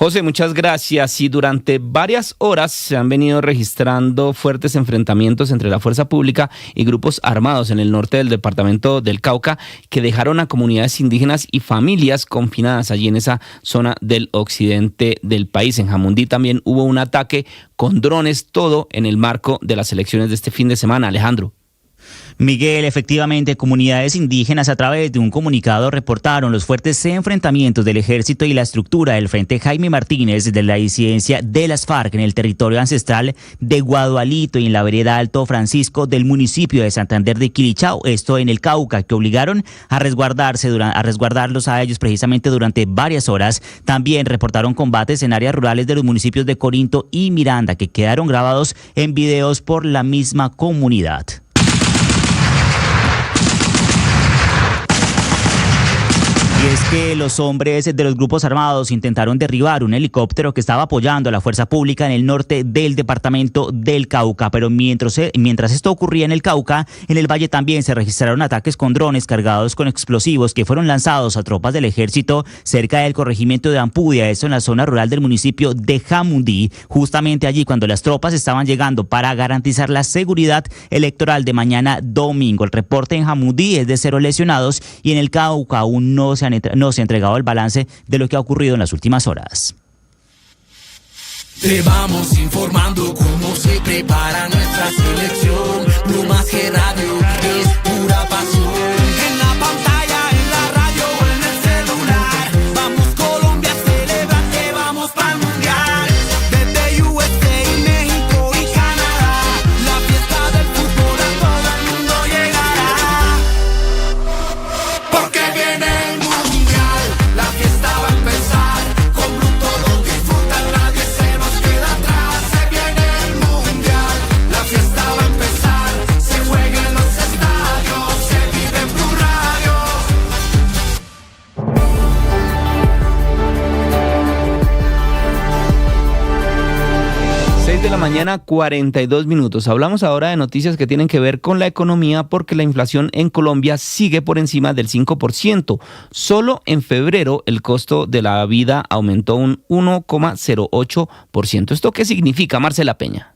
José, muchas gracias. Y durante varias horas se han venido registrando fuertes enfrentamientos entre la fuerza pública y grupos armados en el norte del departamento del Cauca, que dejaron a comunidades indígenas y familias confinadas allí en esa zona del occidente del país. En Jamundí también hubo un ataque con drones, todo en el marco de las elecciones de este fin de semana. Alejandro. Miguel, efectivamente, comunidades indígenas a través de un comunicado reportaron los fuertes enfrentamientos del ejército y la estructura del Frente Jaime Martínez de la disidencia de las FARC en el territorio ancestral de Guadualito y en la vereda Alto Francisco del municipio de Santander de Quilichao, esto en el Cauca, que obligaron a resguardarlos a ellos precisamente durante varias horas. También reportaron combates en áreas rurales de los municipios de Corinto y Miranda, que quedaron grabados en videos por la misma comunidad. Y es que los hombres de los grupos armados intentaron derribar un helicóptero que estaba apoyando a la fuerza pública en el norte del departamento del Cauca. Pero mientras esto ocurría en el Cauca, en el valle también se registraron ataques con drones cargados con explosivos que fueron lanzados a tropas del ejército cerca del corregimiento de Ampudia, esto en la zona rural del municipio de Jamundí, justamente allí cuando las tropas estaban llegando para garantizar la seguridad electoral de mañana domingo. El reporte en Jamundí es de 0 lesionados y en el Cauca aún no se ha entregado el balance de lo que ha ocurrido en las últimas horas. Te vamos informando cómo se prepara nuestra selección. Blue Más que radio es pura pasión. En la pantalla, en la radio o en el celular. Vamos Colombia, celebra que vamos para el mundial. Desde USA, México y Canadá. La fiesta del fútbol a todo el mundo llegará. Porque viene el mundial, la fiesta va a empezar. Con Blue todos disfrutan, nadie se nos queda atrás. Se viene el mundial, la fiesta va a empezar. Se juega en los estadios, se vive en Blue Radio. 6 de la mañana, 42 minutos. Hablamos ahora de noticias que tienen que ver con la economía porque la inflación en Colombia sigue por encima del 5%. Solo en febrero el costo de la vida aumentó un 1,08%. ¿Esto qué significa, Marcela Peña?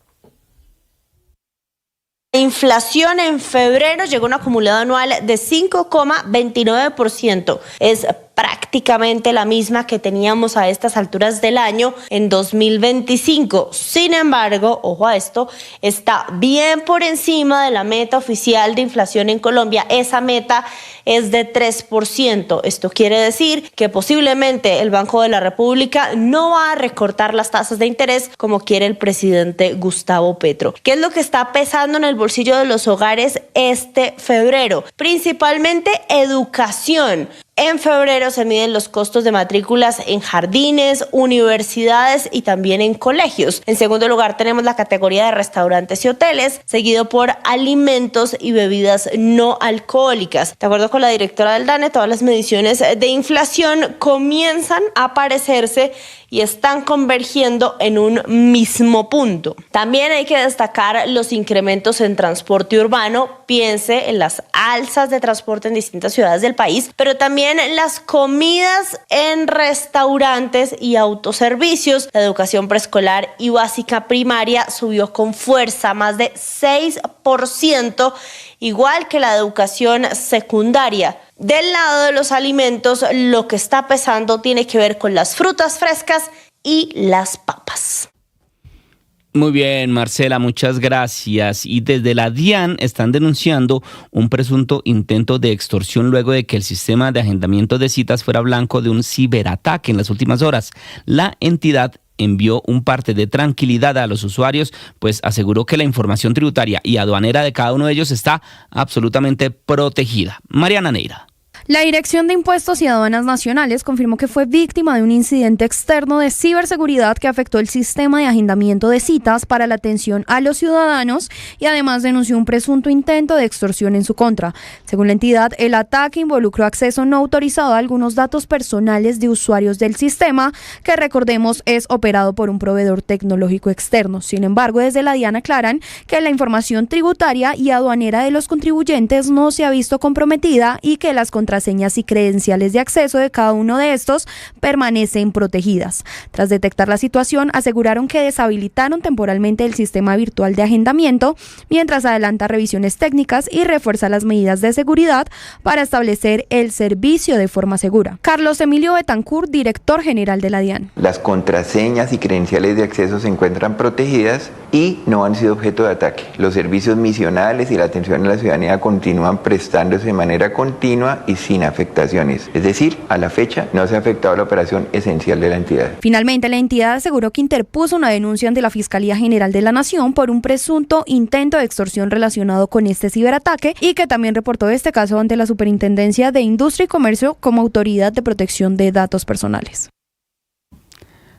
La inflación en febrero llegó a un acumulado anual de 5,29%. Es prácticamente la misma que teníamos a estas alturas del año en 2025. Sin embargo, ojo a esto, está bien por encima de la meta oficial de inflación en Colombia. Esa meta es de 3%. Esto quiere decir que posiblemente el Banco de la República no va a recortar las tasas de interés como quiere el presidente Gustavo Petro. ¿Qué es lo que está pesando en el bolsillo de los hogares este febrero? Principalmente educación. En febrero se miden los costos de matrículas en jardines, universidades y también en colegios. En segundo lugar tenemos la categoría de restaurantes y hoteles, seguido por alimentos y bebidas no alcohólicas. De acuerdo con la directora del DANE, todas las mediciones de inflación comienzan a parecerse y están convergiendo en un mismo punto. También hay que destacar los incrementos en transporte urbano. Piense en las alzas de transporte en distintas ciudades del país, pero también las comidas en restaurantes y autoservicios. La educación preescolar y básica primaria subió con fuerza, más de 6%, igual que la educación secundaria. Del lado de los alimentos, lo que está pesando tiene que ver con las frutas frescas y las papas. Muy bien, Marcela, muchas gracias. Y desde la DIAN están denunciando un presunto intento de extorsión luego de que el sistema de agendamiento de citas fuera blanco de un ciberataque en las últimas horas. La entidad envió un parte de tranquilidad a los usuarios, pues aseguró que la información tributaria y aduanera de cada uno de ellos está absolutamente protegida. Mariana Neira. La Dirección de Impuestos y Aduanas Nacionales confirmó que fue víctima de un incidente externo de ciberseguridad que afectó el sistema de agendamiento de citas para la atención a los ciudadanos y además denunció un presunto intento de extorsión en su contra. Según la entidad, el ataque involucró acceso no autorizado a algunos datos personales de usuarios del sistema, que recordemos es operado por un proveedor tecnológico externo. Sin embargo, desde la DIAN aclaran que la información tributaria y aduanera de los contribuyentes no se ha visto comprometida y que las contrataciones contraseñas y credenciales de acceso de cada uno de estos permanecen protegidas. Tras detectar la situación, aseguraron que deshabilitaron temporalmente el sistema virtual de agendamiento, mientras adelanta revisiones técnicas y refuerza las medidas de seguridad para establecer el servicio de forma segura. Carlos Emilio Betancourt, director general de la DIAN. Las contraseñas y credenciales de acceso se encuentran protegidas y no han sido objeto de ataque. Los servicios misionales y la atención a la ciudadanía continúan prestándose de manera continua y sin afectaciones. Es decir, a la fecha no se ha afectado la operación esencial de la entidad. Finalmente, la entidad aseguró que interpuso una denuncia ante la Fiscalía General de la Nación por un presunto intento de extorsión relacionado con este ciberataque y que también reportó este caso ante la Superintendencia de Industria y Comercio como Autoridad de Protección de Datos Personales.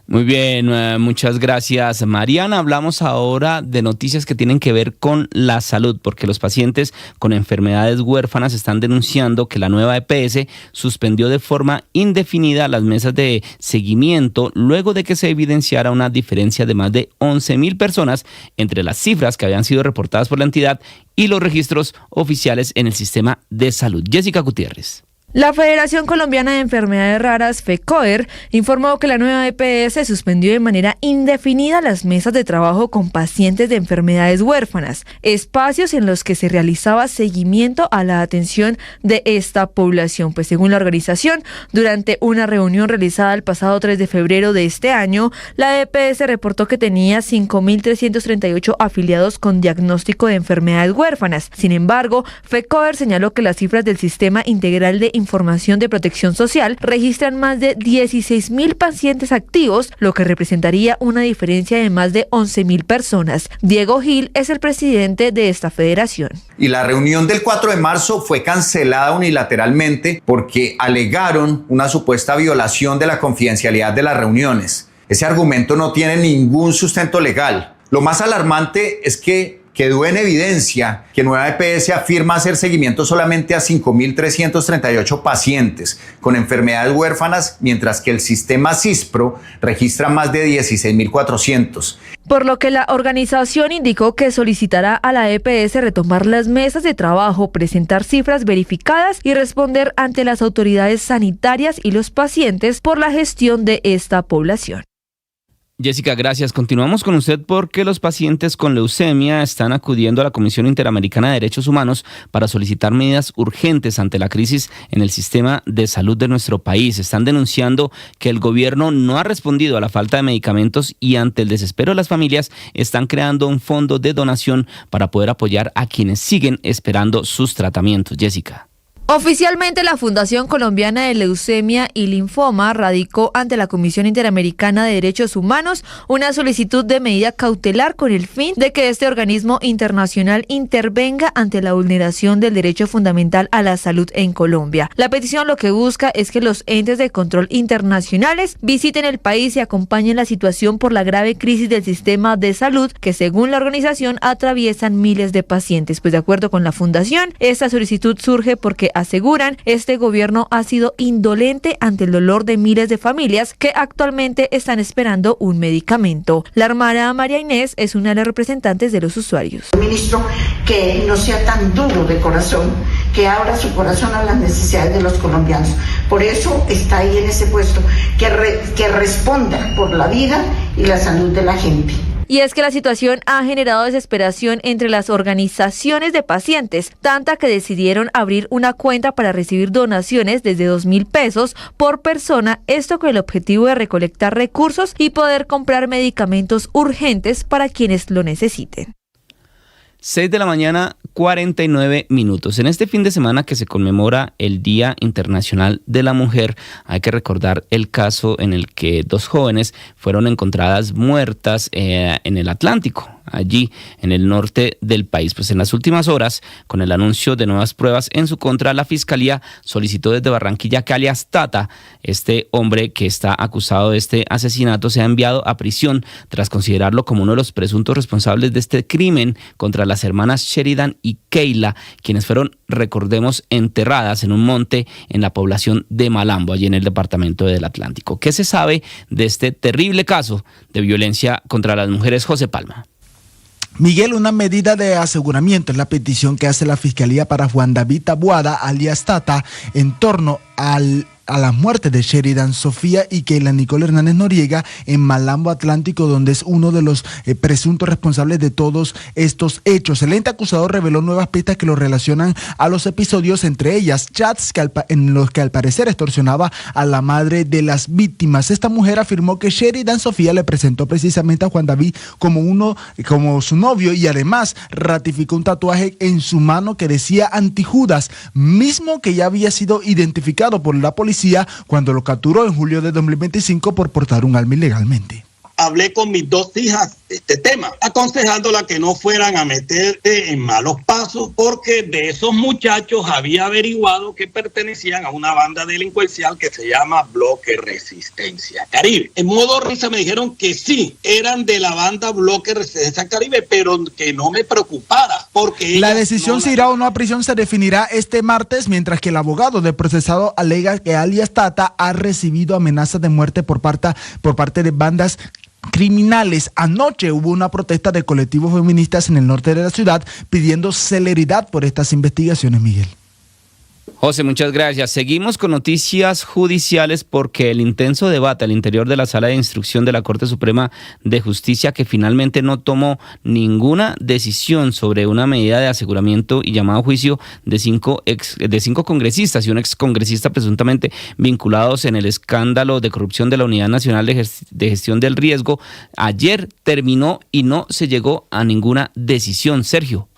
Muy bien, muchas gracias, Mariana. Hablamos ahora de noticias que tienen que ver con la salud, porque los pacientes con enfermedades huérfanas están denunciando que la nueva EPS suspendió de forma indefinida las mesas de seguimiento luego de que se evidenciara una diferencia de más de 11.000 personas entre las cifras que habían sido reportadas por la entidad y los registros oficiales en el sistema de salud. Jessica Gutiérrez. La Federación Colombiana de Enfermedades Raras, FECOER, informó que la nueva EPS suspendió de manera indefinida las mesas de trabajo con pacientes de enfermedades huérfanas, espacios en los que se realizaba seguimiento a la atención de esta población. Pues según la organización, durante una reunión realizada el pasado 3 de febrero de este año, la EPS reportó que tenía 5.338 afiliados con diagnóstico de enfermedades huérfanas. Sin embargo, FECOER señaló que las cifras del Sistema Integral de Información de Protección Social registran más de 16.000 pacientes activos, lo que representaría una diferencia de más de 11.000 personas. Diego Gil es el presidente de esta federación. Y la reunión del 4 de marzo fue cancelada unilateralmente porque alegaron una supuesta violación de la confidencialidad de las reuniones. Ese argumento no tiene ningún sustento legal. Lo más alarmante es que quedó en evidencia que Nueva EPS afirma hacer seguimiento solamente a 5.338 pacientes con enfermedades huérfanas, mientras que el sistema CISPRO registra más de 16.400. Por lo que la organización indicó que solicitará a la EPS retomar las mesas de trabajo, presentar cifras verificadas y responder ante las autoridades sanitarias y los pacientes por la gestión de esta población. Jessica, gracias. Continuamos con usted porque los pacientes con leucemia están acudiendo a la Comisión Interamericana de Derechos Humanos para solicitar medidas urgentes ante la crisis en el sistema de salud de nuestro país. Están denunciando que el gobierno no ha respondido a la falta de medicamentos y ante el desespero de las familias están creando un fondo de donación para poder apoyar a quienes siguen esperando sus tratamientos. Jessica. Oficialmente, la Fundación Colombiana de Leucemia y Linfoma radicó ante la Comisión Interamericana de Derechos Humanos una solicitud de medida cautelar con el fin de que este organismo internacional intervenga ante la vulneración del derecho fundamental a la salud en Colombia. La petición lo que busca es que los entes de control internacionales visiten el país y acompañen la situación por la grave crisis del sistema de salud que, según la organización, atraviesan miles de pacientes. Pues de acuerdo con la Fundación, esta solicitud surge porque aseguran, este gobierno ha sido indolente ante el dolor de miles de familias que actualmente están esperando un medicamento. La hermana María Inés es una de las representantes de los usuarios. Ministro, que no sea tan duro de corazón, que abra su corazón a las necesidades de los colombianos. Por eso está ahí en ese puesto, que responda por la vida y la salud de la gente. Y es que la situación ha generado desesperación entre las organizaciones de pacientes, tanta que decidieron abrir una cuenta para recibir donaciones desde 2.000 pesos por persona, esto con el objetivo de recolectar recursos y poder comprar medicamentos urgentes para quienes lo necesiten. 6 de la mañana, 49 minutos. En este fin de semana que se conmemora el Día Internacional de la Mujer, hay que recordar el caso en el que 2 jóvenes fueron encontradas muertas en el Atlántico, allí en el norte del país. Pues en las últimas horas, con el anuncio de nuevas pruebas en su contra, la Fiscalía solicitó desde Barranquilla que alias Tata, este hombre que está acusado de este asesinato, sea enviado a prisión tras considerarlo como uno de los presuntos responsables de este crimen contra las hermanas Sheridan y Keila, quienes fueron, recordemos, enterradas en un monte en la población de Malambo, allí en el departamento del Atlántico. ¿Qué se sabe de este terrible caso de violencia contra las mujeres? José Palma. Miguel, una medida de aseguramiento es la petición que hace la Fiscalía para Juan David Taboada, alias Tata, en torno a la muerte de Sheridan Sofía y Keila Nicole Hernández Noriega en Malambo Atlántico, donde es uno de los presuntos responsables de todos estos hechos. El ente acusador reveló nuevas pistas que lo relacionan a los episodios, entre ellas chats en los que al parecer extorsionaba a la madre de las víctimas. Esta mujer afirmó que Sheridan Sofía le presentó precisamente a Juan David como su novio, y además ratificó un tatuaje en su mano que decía Antijudas, mismo que ya había sido identificado por la policía cuando lo capturó en julio de 2025 por portar un arma ilegalmente. Hablé con mis 2 hijas de este tema, aconsejándolas que no fueran a meterse en malos pasos, porque de esos muchachos había averiguado que pertenecían a una banda delincuencial que se llama Bloque Resistencia Caribe. En modo risa me dijeron que sí, eran de la banda Bloque Resistencia Caribe, pero que no me preocupara, porque la decisión si irá o no a prisión se definirá este martes, mientras que el abogado del procesado alega que alias Tata ha recibido amenazas de muerte por parte de bandas criminales. Anoche hubo una protesta de colectivos feministas en el norte de la ciudad pidiendo celeridad por estas investigaciones, Miguel. José, muchas gracias. Seguimos con noticias judiciales porque el intenso debate al interior de la Sala de Instrucción de la Corte Suprema de Justicia, que finalmente no tomó ninguna decisión sobre una medida de aseguramiento y llamado a juicio de cinco congresistas y un excongresista presuntamente vinculados en el escándalo de corrupción de la Unidad Nacional de Gestión del Riesgo, ayer terminó y no se llegó a ninguna decisión. Sergio.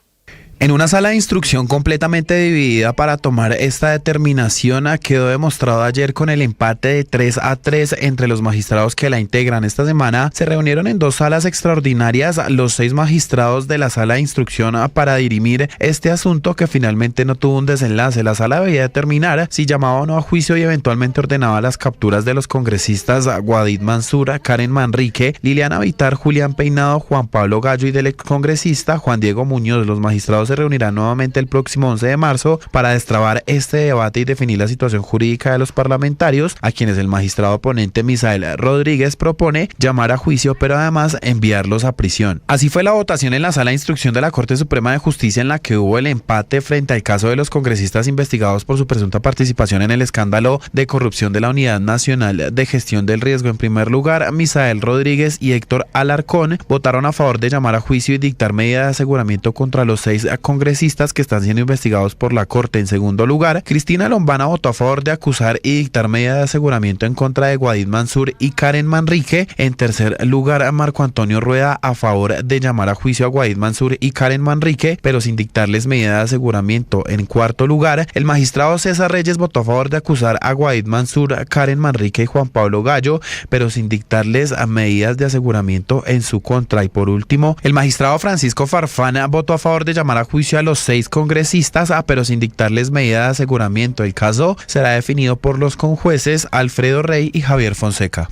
En una sala de instrucción completamente dividida para tomar esta determinación, quedó demostrado ayer con el empate de 3-3 entre los magistrados que la integran. Esta semana se reunieron en 2 salas extraordinarias los 6 magistrados de la sala de instrucción para dirimir este asunto, que finalmente no tuvo un desenlace. La sala debía determinar si llamaba o no a juicio y eventualmente ordenaba las capturas de los congresistas Guadid Mansur, Karen Manrique, Liliana Vitar, Julián Peinado, Juan Pablo Gallo y del excongresista Juan Diego Muñoz. Los magistrados se reunirán nuevamente el próximo 11 de marzo para destrabar este debate y definir la situación jurídica de los parlamentarios, a quienes el magistrado ponente Misael Rodríguez propone llamar a juicio, pero además enviarlos a prisión. Así fue la votación en la Sala de Instrucción de la Corte Suprema de Justicia, en la que hubo el empate frente al caso de los congresistas investigados por su presunta participación en el escándalo de corrupción de la Unidad Nacional de Gestión del Riesgo. En primer lugar, Misael Rodríguez y Héctor Alarcón votaron a favor de llamar a juicio y dictar medida de aseguramiento contra los 6 congresistas que están siendo investigados por la Corte. En segundo lugar, Cristina Lombana votó a favor de acusar y dictar medida de aseguramiento en contra de Guadid Mansur y Karen Manrique. En tercer lugar, Marco Antonio Rueda a favor de llamar a juicio a Guadid Mansur y Karen Manrique, pero sin dictarles medida de aseguramiento. En cuarto lugar, el magistrado César Reyes votó a favor de acusar a Guadid Mansur, Karen Manrique y Juan Pablo Gallo, pero sin dictarles medidas de aseguramiento en su contra. Y por último, el magistrado Francisco Farfán votó a favor de llamar a juicio a los 6 congresistas, pero sin dictarles medida de aseguramiento. El caso será definido por los conjueces Alfredo Rey y Javier Fonseca.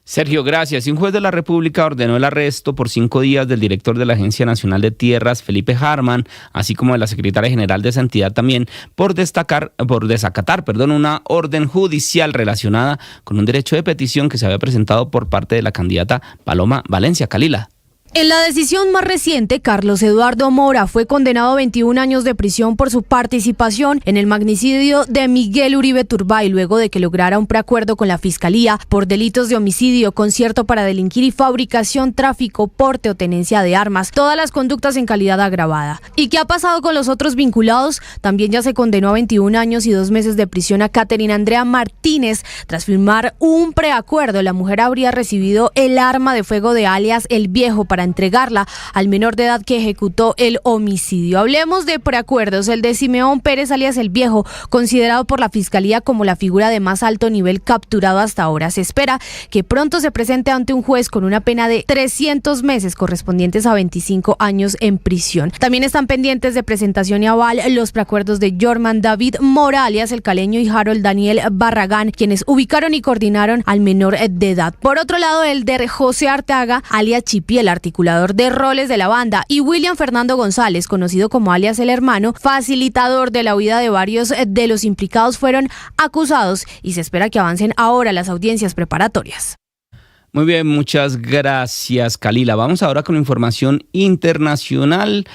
Sergio, gracias. Un juez de la República ordenó el arresto por 5 días del director de la Agencia Nacional de Tierras, Felipe Harman, así como de la secretaria general de esa entidad también, por desacatar una orden judicial relacionada con un derecho de petición que se había presentado por parte de la candidata Paloma Valencia. Calila. En la decisión más reciente, Carlos Eduardo Mora fue condenado a 21 años de prisión por su participación en el magnicidio de Miguel Uribe Turbay, luego de que lograra un preacuerdo con la Fiscalía por delitos de homicidio, concierto para delinquir y fabricación, tráfico, porte o tenencia de armas, todas las conductas en calidad agravada. ¿Y qué ha pasado con los otros vinculados? También ya se condenó a 21 años y 2 meses de prisión a Caterina Andrea Martínez. Tras firmar un preacuerdo, la mujer habría recibido el arma de fuego de alias El Viejo para entregarla al menor de edad que ejecutó el homicidio. Hablemos de preacuerdos. El de Simeón Pérez alias El Viejo, considerado por la Fiscalía como la figura de más alto nivel capturado hasta ahora. Se espera que pronto se presente ante un juez con una pena de 300 meses correspondientes a 25 años en prisión. También están pendientes de presentación y aval los preacuerdos de Jorman David Mora alias El Caleño y Harold Daniel Barragán, quienes ubicaron y coordinaron al menor de edad. Por otro lado, el de José Arteaga alias Chipi, el articulador de roles de la banda, y William Fernando González, conocido como alias El Hermano, facilitador de la huida de varios de los implicados, fueron acusados y se espera que avancen ahora las audiencias preparatorias. Muy bien, muchas gracias, Kalila. Vamos ahora con información internacional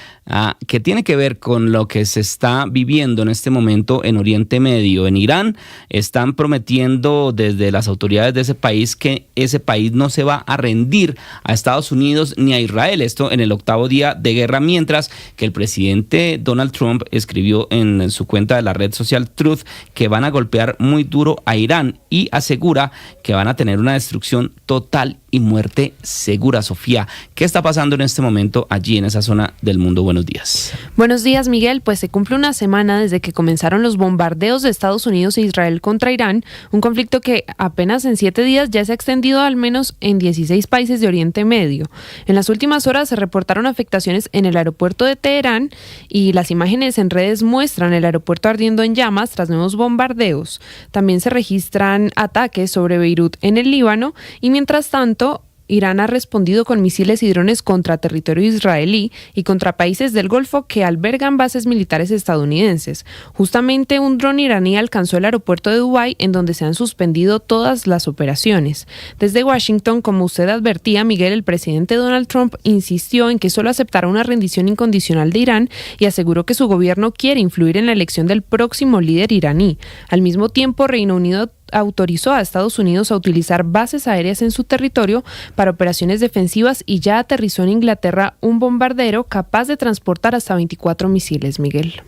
que tiene que ver con lo que se está viviendo en este momento en Oriente Medio. En Irán están prometiendo desde las autoridades de ese país que ese país no se va a rendir a Estados Unidos ni a Israel. Esto en el 8º día de guerra, mientras que el presidente Donald Trump escribió en su cuenta de la red social Truth que van a golpear muy duro a Irán y asegura que van a tener una destrucción total y muerte segura. Sofía, ¿qué está pasando en este momento allí en esa zona del mundo? Buenos días. Buenos días, Miguel. Pues se cumple una semana desde que comenzaron los bombardeos de Estados Unidos e Israel contra Irán, un conflicto que apenas en 7 días ya se ha extendido al menos en 16 países de Oriente Medio. En las últimas horas se reportaron afectaciones en el aeropuerto de Teherán y las imágenes en redes muestran el aeropuerto ardiendo en llamas tras nuevos bombardeos. También se registran ataques sobre Beirut en el Líbano y mientras tanto Irán ha respondido con misiles y drones contra territorio israelí y contra países del Golfo que albergan bases militares estadounidenses. Justamente un dron iraní alcanzó el aeropuerto de Dubái, en donde se han suspendido todas las operaciones. Desde Washington, como usted advertía, Miguel, el presidente Donald Trump insistió en que solo aceptará una rendición incondicional de Irán y aseguró que su gobierno quiere influir en la elección del próximo líder iraní. Al mismo tiempo, Reino Unido autorizó a Estados Unidos a utilizar bases aéreas en su territorio para operaciones defensivas y ya aterrizó en Inglaterra un bombardero capaz de transportar hasta 24 misiles, Miguel.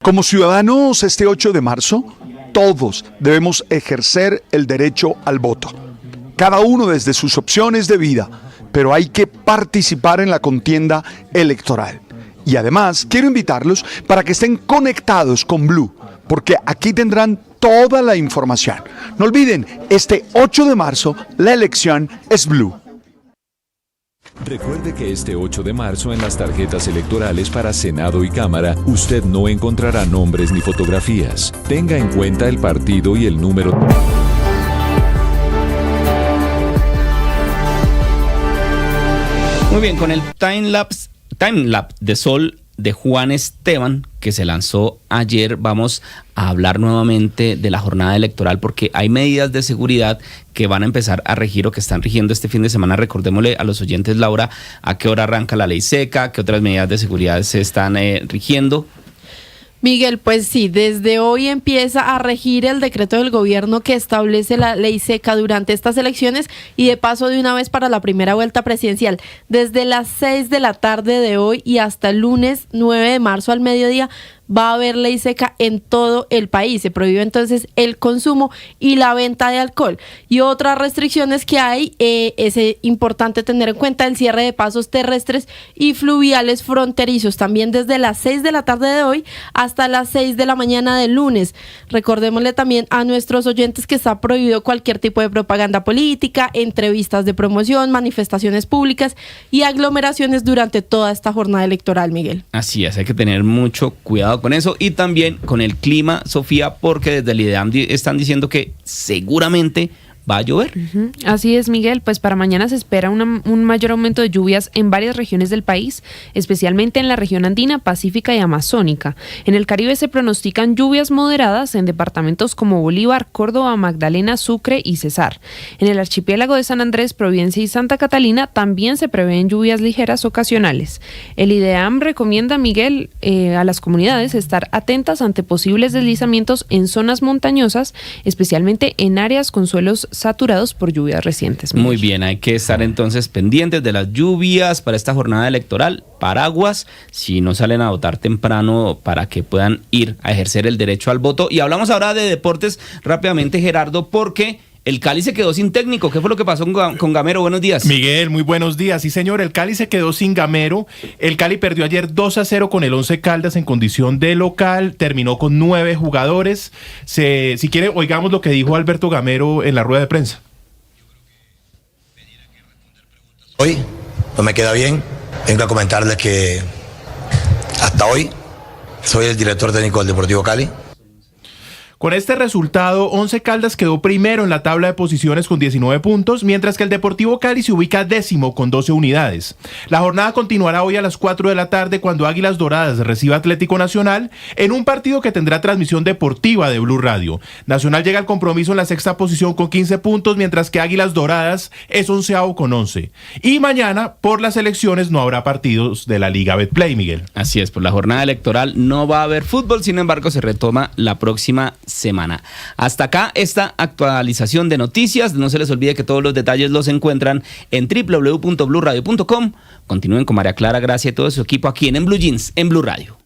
Como ciudadanos, este 8 de marzo, todos debemos ejercer el derecho al voto. Cada uno desde sus opciones de vida, pero hay que participar en la contienda electoral. Y además, quiero invitarlos para que estén conectados con Blue, porque aquí tendrán toda la información. No olviden, este 8 de marzo, la elección es Blue. Recuerde que este 8 de marzo en las tarjetas electorales para Senado y Cámara, usted no encontrará nombres ni fotografías. Tenga en cuenta el partido y el número. Muy bien, con el timelapse de Sol de Juan Esteban, que se lanzó ayer, vamos a hablar nuevamente de la jornada electoral porque hay medidas de seguridad que van a empezar a regir o que están rigiendo este fin de semana. Recordémosle a los oyentes, Laura, a qué hora arranca la ley seca, qué otras medidas de seguridad se están rigiendo. Miguel, pues sí, desde hoy empieza a regir el decreto del gobierno que establece la ley seca durante estas elecciones y de paso de una vez para la primera vuelta presidencial. Desde las 6 de la tarde de hoy y hasta el lunes 9 de marzo al mediodía va a haber ley seca en todo el país. Se prohíbe entonces el consumo y la venta de alcohol. Y otras restricciones que hay, es importante tener en cuenta el cierre de pasos terrestres y fluviales fronterizos, también desde las 6 de la tarde de hoy hasta las 6 de la mañana del lunes. Recordémosle también a nuestros oyentes que está prohibido cualquier tipo de propaganda política, entrevistas de promoción, manifestaciones públicas y aglomeraciones durante toda esta jornada electoral, Miguel. Así es, hay que tener mucho cuidado con eso y también con el clima, Sofía, porque desde el IDEAM están diciendo que seguramente va a llover. Así es, Miguel, pues para mañana se espera un mayor aumento de lluvias en varias regiones del país, especialmente en la región andina, pacífica y amazónica. En el Caribe se pronostican lluvias moderadas en departamentos como Bolívar, Córdoba, Magdalena, Sucre y Cesar. En el archipiélago de San Andrés, Providencia y Santa Catalina también se prevén lluvias ligeras ocasionales. El IDEAM recomienda, Miguel, a las comunidades estar atentas ante posibles deslizamientos en zonas montañosas, especialmente en áreas con suelos saturados por lluvias recientes. Miguel. Muy bien, hay que estar entonces pendientes de las lluvias para esta jornada electoral, paraguas, si no salen a votar temprano para que puedan ir a ejercer el derecho al voto. Y hablamos ahora de deportes rápidamente, Gerardo, porque el Cali se quedó sin técnico. ¿Qué fue lo que pasó con Gamero? Buenos días. Miguel, muy buenos días. Sí, señor, el Cali se quedó sin Gamero. El Cali perdió ayer 2-0 con el Once Caldas en condición de local. Terminó con 9 jugadores. Si quiere, oigamos lo que dijo Alberto Gamero en la rueda de prensa. Hoy no me queda bien. Vengo a comentarles que hasta hoy soy el director técnico del Deportivo Cali. Con este resultado, Once Caldas quedó primero en la tabla de posiciones con 19 puntos, mientras que el Deportivo Cali se ubica 10º con 12 unidades. La jornada continuará hoy a las 4 de la tarde cuando Águilas Doradas reciba Atlético Nacional en un partido que tendrá transmisión deportiva de Blue Radio. Nacional llega al compromiso en la 6ª posición con 15 puntos, mientras que Águilas Doradas es 11º con 11. Y mañana, por las elecciones, no habrá partidos de la Liga Betplay, Miguel. Así es, por la jornada electoral no va a haber fútbol, sin embargo se retoma la próxima semana. Hasta acá esta actualización de noticias. No se les olvide que todos los detalles los encuentran en www.bluradio.com. Continúen con María Clara Gracia y todo su equipo aquí en Blue Jeans, en Blue Radio.